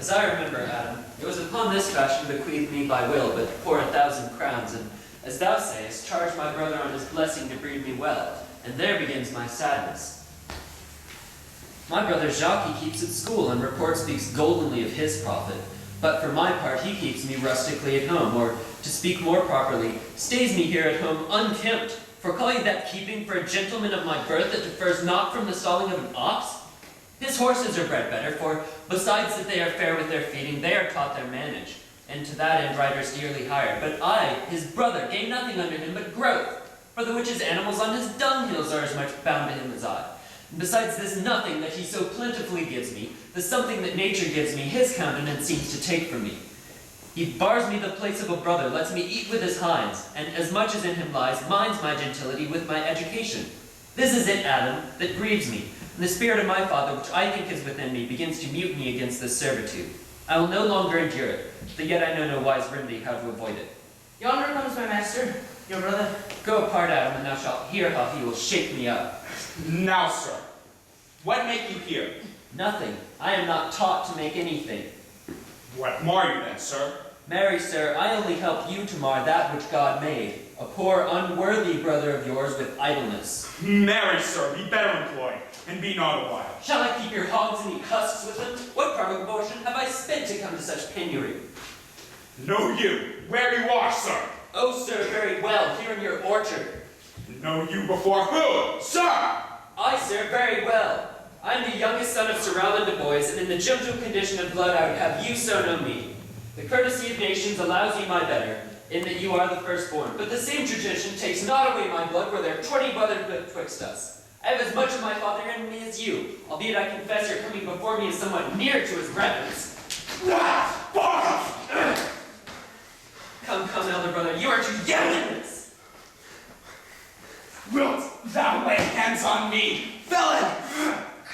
As I remember, Adam, it was upon this fashion bequeathed me by will, but for 1,000 crowns, and, as thou sayest, charged my brother on his blessing to breed me well, and there begins my sadness. My brother Jacques he keeps at school, and report speaks goldenly of his profit, but for my part he keeps me rustically at home, or, to speak more properly, stays me here at home unkempt, for calling that keeping for a gentleman of my birth that differs not from the stalling of an ox. His horses are bred better, for, besides that they are fair with their feeding, they are taught their manage, and to that end riders dearly hired. But I, his brother, gain nothing under him but growth, for the which his animals on his dunghills are as much bound to him as I. And besides this nothing that he so plentifully gives me, the something that nature gives me, his countenance seems to take from me. He bars me the place of a brother, lets me eat with his hinds, and as much as in him lies, minds my gentility with my education. This is it, Adam, that grieves me, and the spirit of my father, which I think is within me, begins to mutiny against this servitude. I will no longer endure it, but yet I know no wise remedy how to avoid it. Yonder comes my master, your brother. Go apart, Adam, and thou shalt hear how he will shake me up. Now, sir, what make you here? Nothing. I am not taught to make anything. What mar you then, sir? Marry, sir, I only help you to mar that which God made, a poor, unworthy brother of yours with idleness. Marry, sir, be better employed, and be not a while. Shall I keep your hogs and eat husks with them? What proportion have I spent to come to such penury? Know you where you are, sir? Oh, sir, very well, here in your orchard. Know you before who, sir? I, sir, very well. I am the youngest son of Sir Rowland de Boys, and in the gentle condition of blood I would have you so know me. The courtesy of nations allows you my better, in that you are the firstborn, but the same tradition takes not away my blood where there are 20 brothers betwixt us. I have as much of my father in me as you, albeit I confess your coming before me is somewhat near to his reverence. Come, come, elder brother, you are too young in this. Wilt thou lay hands on me, villain?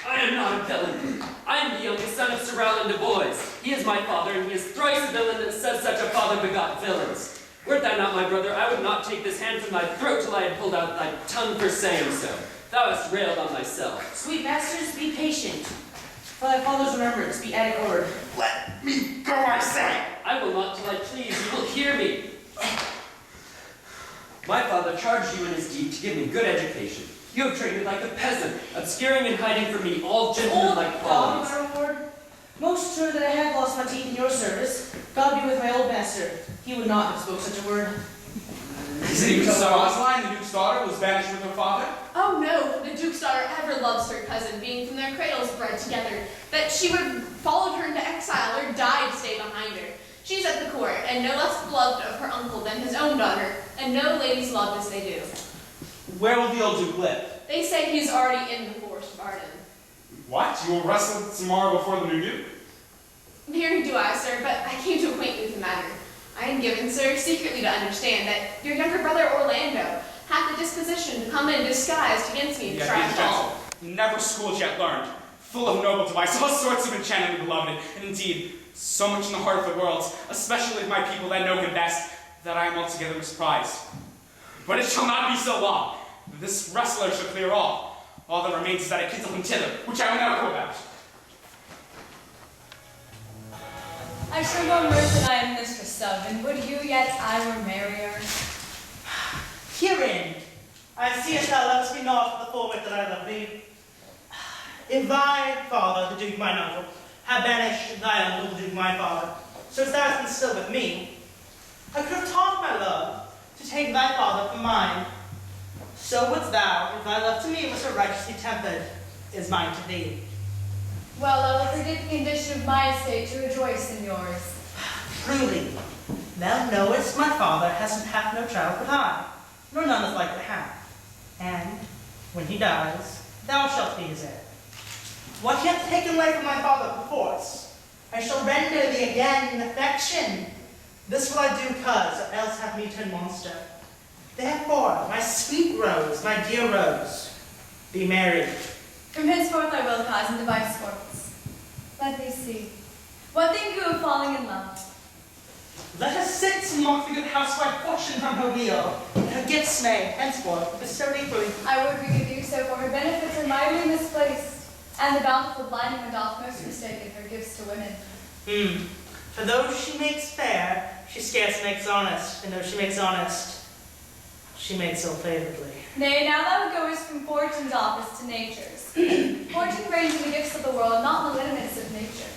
I am not a villain. I am the youngest son of Sir Rowland de Boys. He is my father, and he is thrice a villain that says such a father begot villains. Wert thou not my brother, I would not take this hand from thy throat till I had pulled out thy tongue for saying so. Thou hast railed on thyself. Sweet masters, be patient. For thy father's remembrance, be at a word. Let me go, I say! I will not till I please. You will hear me. My father charged you in his deed to give me good education. You have trained me like a peasant, obscuring and hiding from me all gentlemanlike qualities. my reward. Most true that I have lost my teeth in your service. God be with my old master. He would not have spoke such a word. Is it even so, Osline, the Duke's daughter, was banished with her father? Oh no, the Duke's daughter ever loves her cousin, being from their cradles bred together, that she would follow her into exile or die to stay behind her. She's at the court, and no less beloved of her uncle than his own daughter, and no ladies loved as they do. Where will the old Duke live? They say he's already in the forest of Arden. What? You will wrestle tomorrow before the new Duke? Neither do I, sir, but I came to acquaint you with the matter. I am given, sir, secretly to understand that your younger brother Orlando hath the disposition to come in disguised against me to try to all. Never schooled yet learned, full of noble device, all sorts of enchanting beloved, and indeed, so much in the heart of the world, especially of my people that know him best, that I am altogether misprized. But it shall not be so long. This wrestler shall clear all. All that remains is that I kindle him thither, which I will now go about. I show no mirth that I am mistress of, and would you yet I were merrier? Herein, I see as thou lovest me not for the full wit that I love thee. If thy father, the Duke mine uncle, had banished thy uncle, the Duke my father, so as thou hast been still with me, I could have taught my love to take thy father from mine. So wouldst thou, if thy love to me was so righteously tempered, is mine to thee. Well, I will forget the condition of my estate to rejoice in yours. Truly, thou knowest my father hath no child but I, nor none is like to have. And, when he dies, thou shalt be his heir. What he hath taken away from my father perforce, I shall render thee again in affection. This will I do cause, or else have me turned monster. Therefore, my sweet rose, my dear rose, be married. From henceforth I will cause and devise sports. Let me see. What think you of falling in love? Let us sit to mock the good housewife fortune from her wheel, and her gifts may, henceforth, bestow equally. I would we could do so, for her benefits are mightily misplaced, and the bountiful blind one doth most mistaken her gifts to women. For though she makes fair, she scarce makes honest, and though she makes honest, she makes ill-favoredly. Nay, now thou goest from fortune's office to nature's. Fortune reigns in the gifts of the world, not in the lineaments of nature.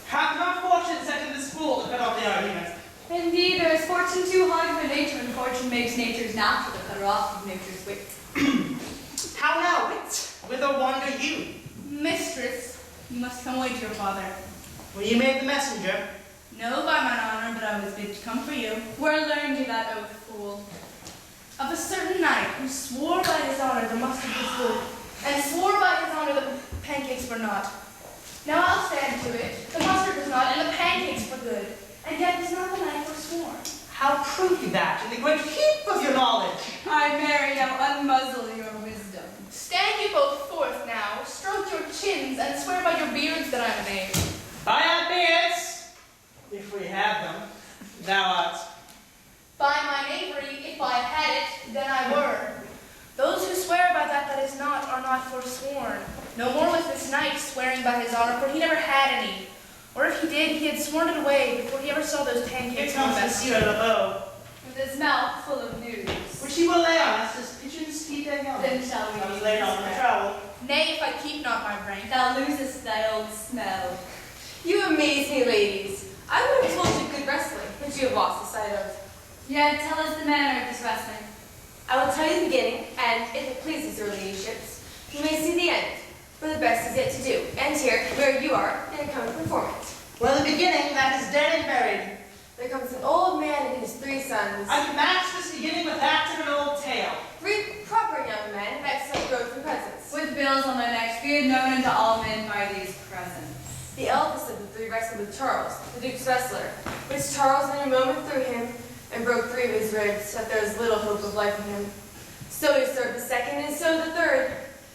Hath not fortune sent in this fool to cut off the argument? Indeed, there is fortune too hard for nature, and fortune makes nature's natural to cut her off from nature's wit. How now, wit? Whither wander you? Mistress, you must come away to your father. Were you made the messenger? No, by mine honor, but I was bid to come for you. Where learned you that oath, fool? Of a certain knight who swore by his honor the mustard was good, and swore by his honor that the pancakes were not. Now I'll stand to it. The mustard was not, and the pancakes were good, and yet was not the knight forsworn. How prove you that in the great heap of your knowledge? I marry now unmuzzle your wisdom. Stand you both forth now, stroke your chins, and swear by your beards that I'm a knave. By our beards, if we have them, thou art. By my knavery, if I had it, then I were. Those who swear by that that is not are not forsworn. No more was this knight swearing by his honor, for he never had any. Or if he did, he had sworn it away before he ever saw those Here pancakes comes on the Monsieur LeBeau, With his mouth full of news. which he will lay on us as pigeons feed their young. Then shall we I was use laid this on the bread. trowel. Nay, if I keep not my rank. Thou losest thy old smell. You amaze me, ladies. I would have told you good wrestling, but you have lost the sight of. Yet tell us the manner of this wrestling. I will tell you the beginning, and if it pleases your ladyships, you may see the end, for the best is yet to do. And here, where you are, and come and perform it. Well, the beginning, that is dead and buried. There comes an old man and his 3 sons. I can match this beginning with that of an old tale. 3 proper young men, of excellent growth and presence. With bills on their necks, be it known unto all men by these presents. The eldest of the 3 wrestled with Charles, the Duke's wrestler, which Charles in a moment threw him, and broke 3 of his ribs, that there was little hope of life in him. So he served the 2nd, and so the 3rd.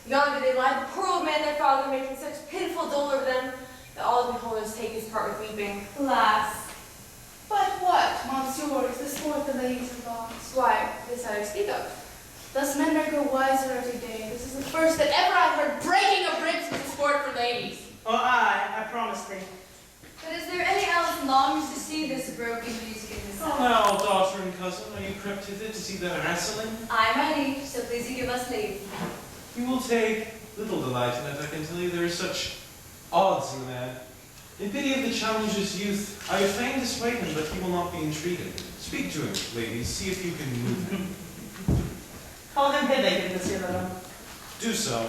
Yonder they lie, the poor old man their father, making such pitiful dole over them, that all the beholders take his part with weeping. Alas, But what, monsieur, is the sport the ladies have lost? Why, this I speak of. Thus men there grow wiser every day. This is the first that ever I heard breaking of ribs was a sport for ladies. Oh, I promise thee. but is there any else longs to see this broken music in this Oh, house? now, daughter and cousin, are you crept hither to see the wrestling? I, my liege, so please you give us leave. You will take little delight in it, I can tell you. There are such odds in the man. In pity of the challenger's youth, I would fain dissuade him, but he will not be entreated. Speak to him, ladies. See if you can move him. Call him hither, good Monsieur LeBeau. Do so.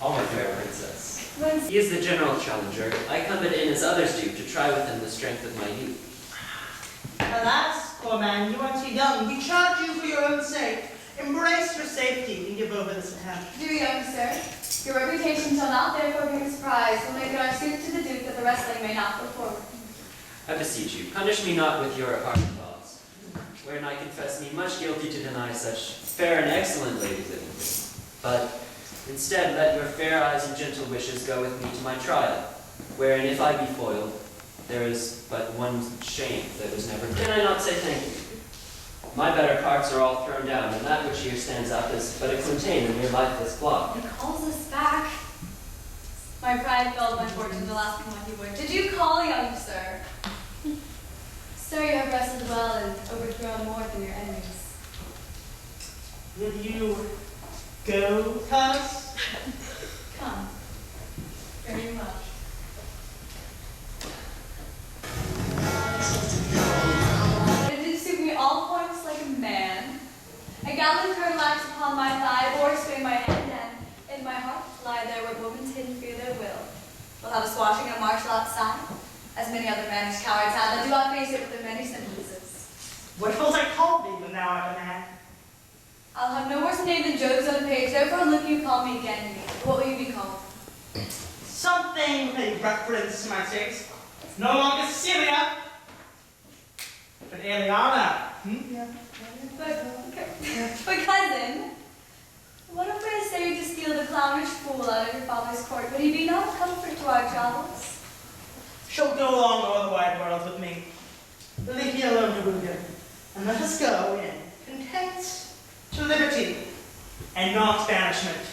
All my fair princess. When He is the general challenger. I come it in as others do, to try with him the strength of my youth. Alas, poor man, you are too young. We charge you for your own sake. Embrace your safety and give over this man. do, young sir, your reputation shall not therefore be misprized. We'll make it our suit to the Duke that the wrestling may not go forward. I beseech you, punish me not with your hard laws, wherein I confess me much guilty to deny such fair and excellent ladies living here. But instead, let your fair eyes and gentle wishes go with me to my trial, wherein if I be foiled, there is but one shame that was never. Can I not say thank you? My better parts are all thrown down, and that which here stands up is but a clintain in your lifeless block. He calls us back. My pride felt my fortune to ask him what he would. Did you call, young sir? Sir, you have wrestled well and overthrown more than your enemies. Will you go, cuz? Come. Very much. It did suit me all points like a man. A gallant curl lies upon my thigh, or sway my hand, and in my heart lie there where woman's hidden fear their will. We'll have a squashing and a martial outside, as many other managed cowards have that do not face it with their many sentences. What wilt I call thee when thou art a man? I'll have no worse name than Jove's on the page, therefore look you call me again. What will you be called? Something with a reference to my sex. No longer Syria, but Eliana. But cousin, what if I say to steal the clownish fool out of your father's court? Would he be not a comfort to our travels? Shall go along o'er the wide world with me. Leave me alone to woo him, and let us go in content to liberty and not banishment.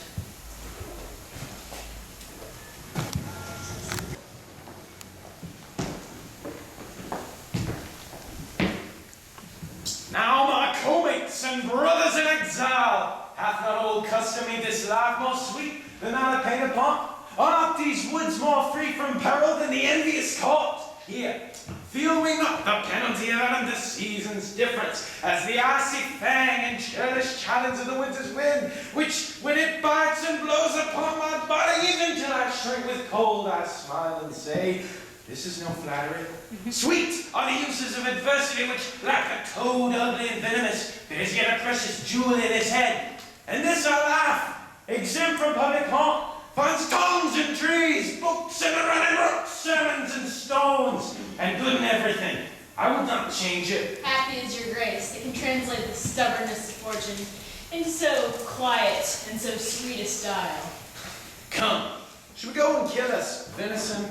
and brothers in exile, hath not old custom made this life more sweet than that I paid upon? Are not these woods more free from peril than the envious court? Here, feel we not the penalty of Adam the season's difference, as the icy fang and churlish challenge of the winter's wind, which, when it bites and blows upon my body, even till I shrink with cold, I smile and say, this is no flattery. Sweet are the uses of adversity, which, like a toad ugly and venomous, bears yet a precious jewel in its head. And this I laugh, exempt from public haunt, finds stones and trees, books and a running brook, sermons and stones, and good in everything. I would not change it. Happy is your grace that can translate the stubbornness of fortune into so quiet and so sweet a style. Come, should we go and kill us venison?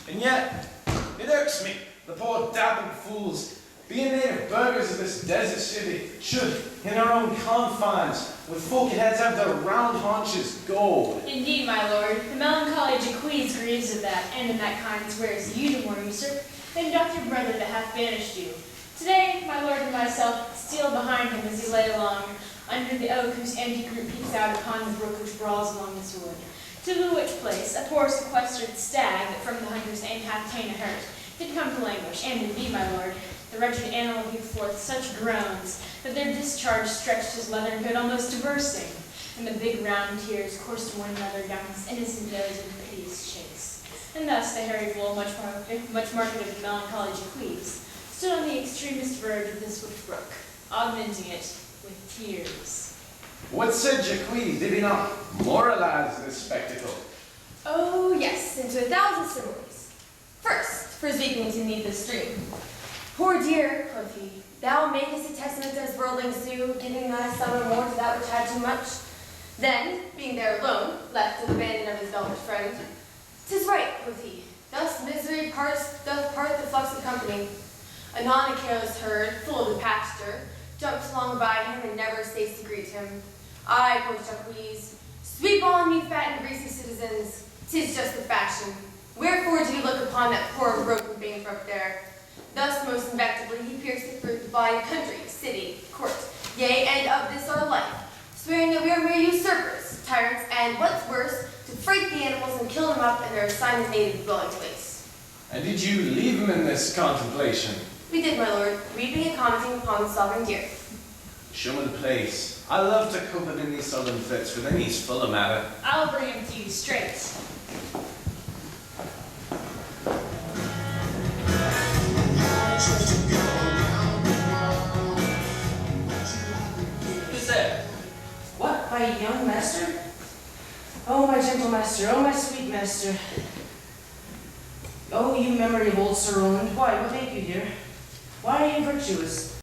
And yet, it irks me, the poor dabbing fools, being native burghers of this desert city, should, in our own confines, with forked heads have their round haunches gold. Indeed, my lord, the melancholy Jaques grieves at that, and in that kind swears you to more usurp than doth your brother that hath banished you. Today, my lord and myself steal behind him as he lay along under the oak whose empty group peeps out upon the brook which brawls along this wood. To the which place, a poor sequestered stag that from the hunter's aim hath ta'en a hurt, did come to languish, and indeed, my lord, the wretched animal gave forth such groans that their discharge stretched his leathern coat almost to bursting, and the big round tears coursed one another down his innocent nose in piteous chase. And thus the hairy fool, much marked of the melancholy Jaques, stood on the extremest verge of this swift brook, augmenting it with tears. What said Jaques? Did he not moralize this spectacle? Oh, yes, into 1,000 similes. First, for his weeping to need the stream. Poor dear, quoth he, thou makest a testament as worldlings do, giving thy summer more to that which had too much. Then, being there alone, left to the abandon of his velvet friend, 'tis right, quoth he, thus misery doth part the flux of company. Anon a careless herd, full of the pasture, jumps along by him and never stays to greet him. Ay, quoth Jaques, sweep on, ye fat and greasy citizens, 'tis just the fashion. Wherefore do you look upon that poor broken bankrupt there? Thus most invectively he pierced through the body country, city, court, yea, and of this our life, swearing that we are mere usurpers, tyrants, and what's worse, to freight the animals and kill them up in their assigned native dwelling place. And did you leave him in this contemplation? We did, my lord, weeping and commenting upon the sovereign deer. Show me the place. I love to cope in these southern fits, for then he's full of matter. I'll bring him to you straight. Who's there? What, my young master? Oh, my gentle master, oh, my sweet master. Oh, you memory of old Sir Roland, why, what make you, dear? Why are you virtuous?